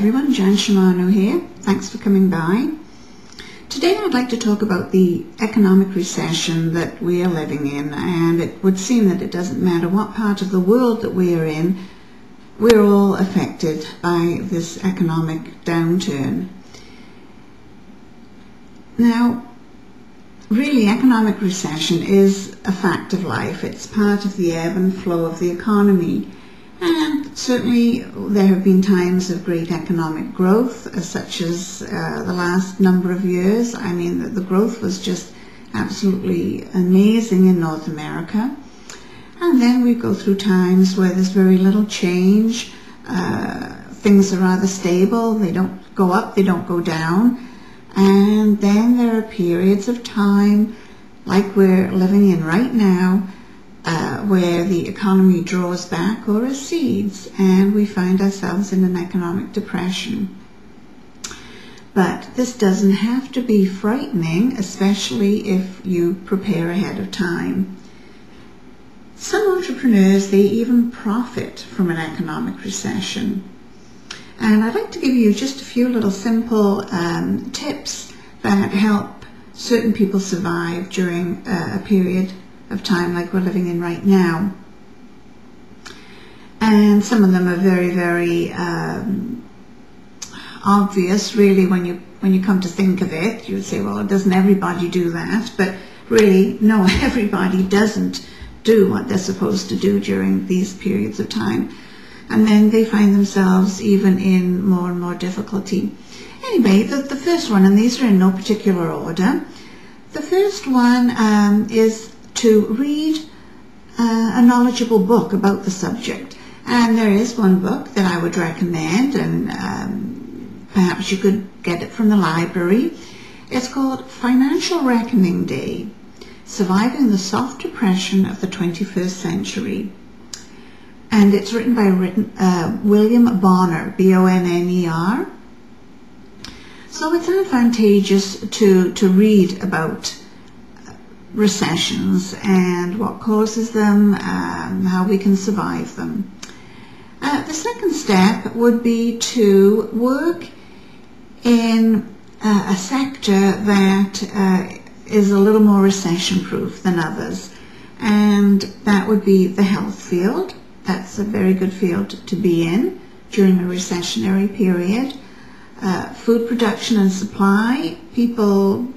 everyone, Jan Shimano here. Thanks for coming by. Today I'd like to talk about the economic recession that we are living in, and it would seem that it doesn't matter what part of the world that we are in, we're all affected by this economic downturn. Now, really, economic recession is a fact of life. It's part of the ebb and flow of the economy. And certainly there have been times of great economic growth, such as the last number of years. I mean, the growth was just absolutely amazing in North America. And then we go through times where there's very little change. Things are rather stable. They don't go up, they don't go down. And then there are periods of time, like we're living in right now, where the economy draws back or recedes, and we find ourselves in an economic depression. But this doesn't have to be frightening, especially if you prepare ahead of time. Some entrepreneurs, they even profit from an economic recession. And I'd like to give you just a few little simple tips that help certain people survive during a period of time like we're living in right now. And some of them are very, very obvious, really, when you come to think of it. You would say, well, doesn't everybody do that? But really, no, everybody doesn't do what they're supposed to do during these periods of time. And then they find themselves even in more and more difficulty. Anyway, the first one, and these are in no particular order, the first one is to read a knowledgeable book about the subject. And there is one book that I would recommend, and perhaps you could get it from the library. It's called Financial Reckoning Day: Surviving the Soft Depression of the 21st Century. And it's written by William Bonner, B-O-N-N-E-R. So it's advantageous to read about recessions and what causes them, how we can survive them. The second step would be to work in a sector that is a little more recession-proof than others, and that would be the health field. That's a very good field to be in during a recessionary period. Food production and supply, people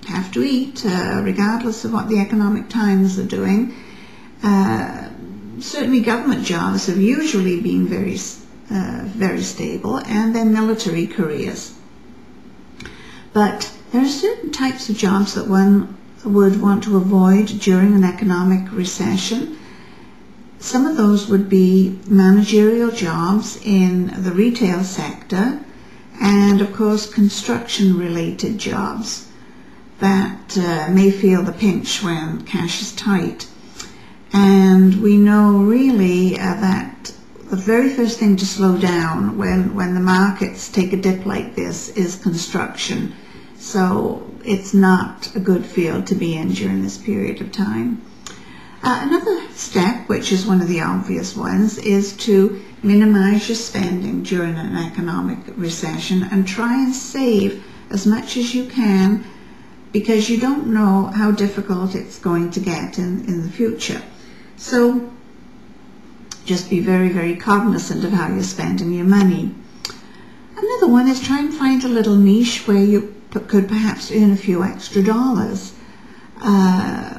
have to eat regardless of what the economic times are doing. Certainly government jobs have usually been very stable, and then military careers. But there are certain types of jobs that one would want to avoid during an economic recession. Some of those would be managerial jobs in the retail sector, and of course construction-related jobs that may feel the pinch when cash is tight. And we know really that the very first thing to slow down when the markets take a dip like this is construction. So it's not a good field to be in during this period of time. Another step, which is one of the obvious ones, is to minimize your spending during an economic recession and try and save as much as you can, because you don't know how difficult it's going to get in the future. So just be very, very cognizant of how you're spending your money. Another one is try and find a little niche where you could perhaps earn a few extra dollars.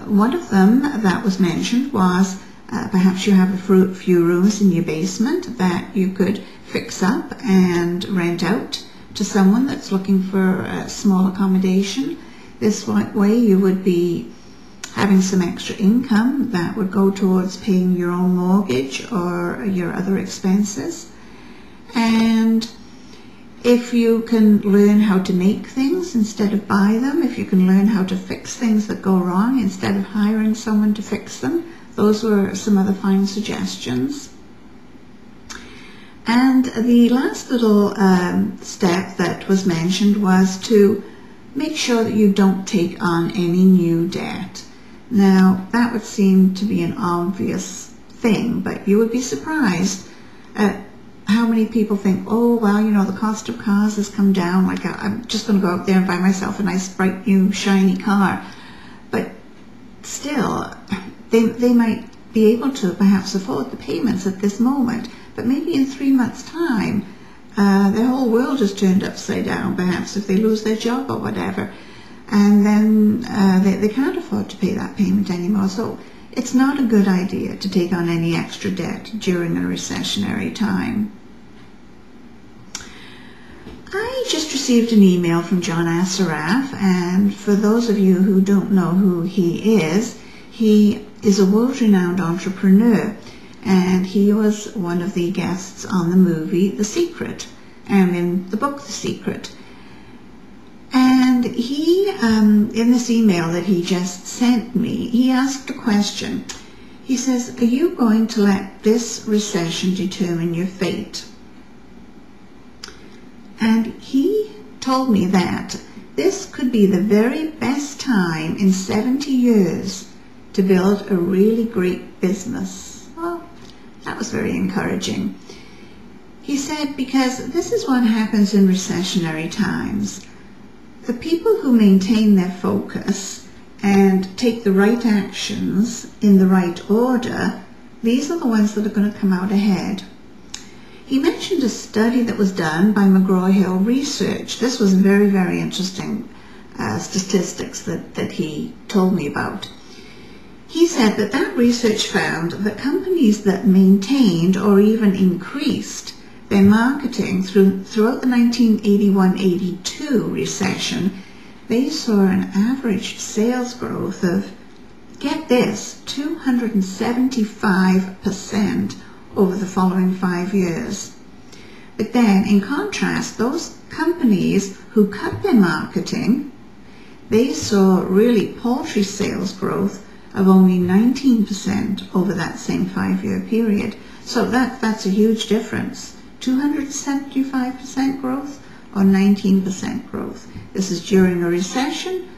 One of them that was mentioned was perhaps you have a few rooms in your basement that you could fix up and rent out to someone that's looking for a small accommodation. This way you would be having some extra income that would go towards paying your own mortgage or your other expenses. And if you can learn how to make things instead of buy them, if you can learn how to fix things that go wrong instead of hiring someone to fix them, those were some other fine suggestions. And the last little step that was mentioned was to make sure that you don't take on any new debt. Now, that would seem to be an obvious thing, but you would be surprised at how many people think, oh, well, you know, the cost of cars has come down. Like, I'm just going to go out there and buy myself a nice, bright, new, shiny car. But still, they might be able to perhaps afford the payments at this moment. But maybe in 3 months' time, their whole world is turned upside down, perhaps, if they lose their job or whatever. And then they can't afford to pay that payment anymore. So it's not a good idea to take on any extra debt during a recessionary time. I just received an email from John Assaraf, and for those of you who don't know who he is a world-renowned entrepreneur, and he was one of the guests on the movie The Secret and in the book The Secret. And he, in this email that he just sent me, he asked a question. He says, are you going to let this recession determine your fate? And he told me that this could be the very best time in 70 years to build a really great business. Well, that was very encouraging. He said, because this is what happens in recessionary times. The people who maintain their focus and take the right actions in the right order, these are the ones that are going to come out ahead. He mentioned a study that was done by McGraw-Hill Research. This was very, very interesting statistics that he told me about. He said that research found that companies that maintained or even increased their marketing throughout the 1981-82 recession, they saw an average sales growth of, get this, 275% over the following 5 years. But then, in contrast, those companies who cut their marketing, they saw really paltry sales growth of only 19% over that same 5-year period. So that's a huge difference. 275% growth or 19% growth. This is during a recession.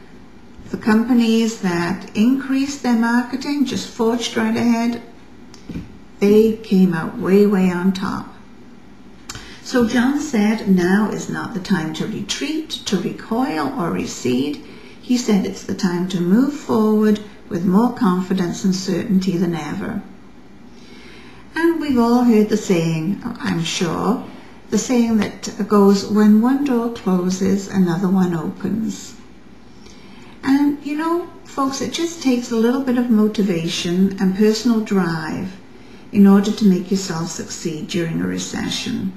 The companies that increased their marketing, just forged right ahead, they came out way, way on top. So John said now is not the time to retreat, to recoil or recede. He said it's the time to move forward with more confidence and certainty than ever. And we've all heard the saying, I'm sure, the saying that goes, when one door closes, another one opens. And you know, folks, it just takes a little bit of motivation and personal drive in order to make yourself succeed during a recession.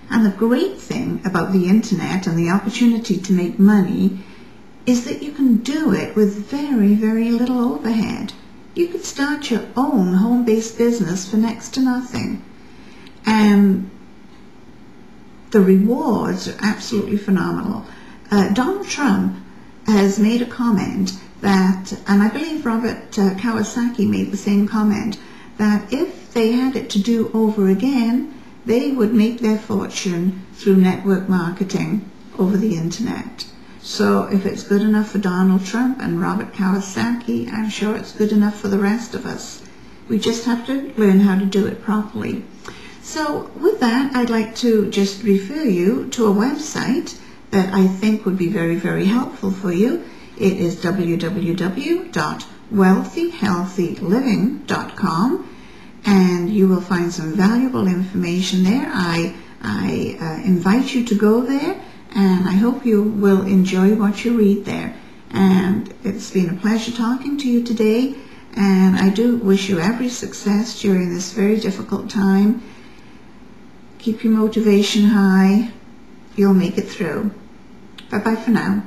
And the great thing about the internet and the opportunity to make money is that you can do it with very, very little overhead. You could start your own home-based business for next to nothing. And the rewards are absolutely phenomenal. Donald Trump has made a comment that, and I believe Robert Kiyosaki made the same comment, that if they had it to do over again, they would make their fortune through network marketing over the internet. So if it's good enough for Donald Trump and Robert Kiyosaki, I'm sure it's good enough for the rest of us. We just have to learn how to do it properly. So with that, I'd like to just refer you to a website that I think would be very, very helpful for you. It is www.wealthyhealthyliving.com, and you will find some valuable information there. I invite you to go there, and I hope you will enjoy what you read there. And it's been a pleasure talking to you today, and I do wish you every success during this very difficult time. Keep your motivation high. You'll make it through. Bye-bye for now.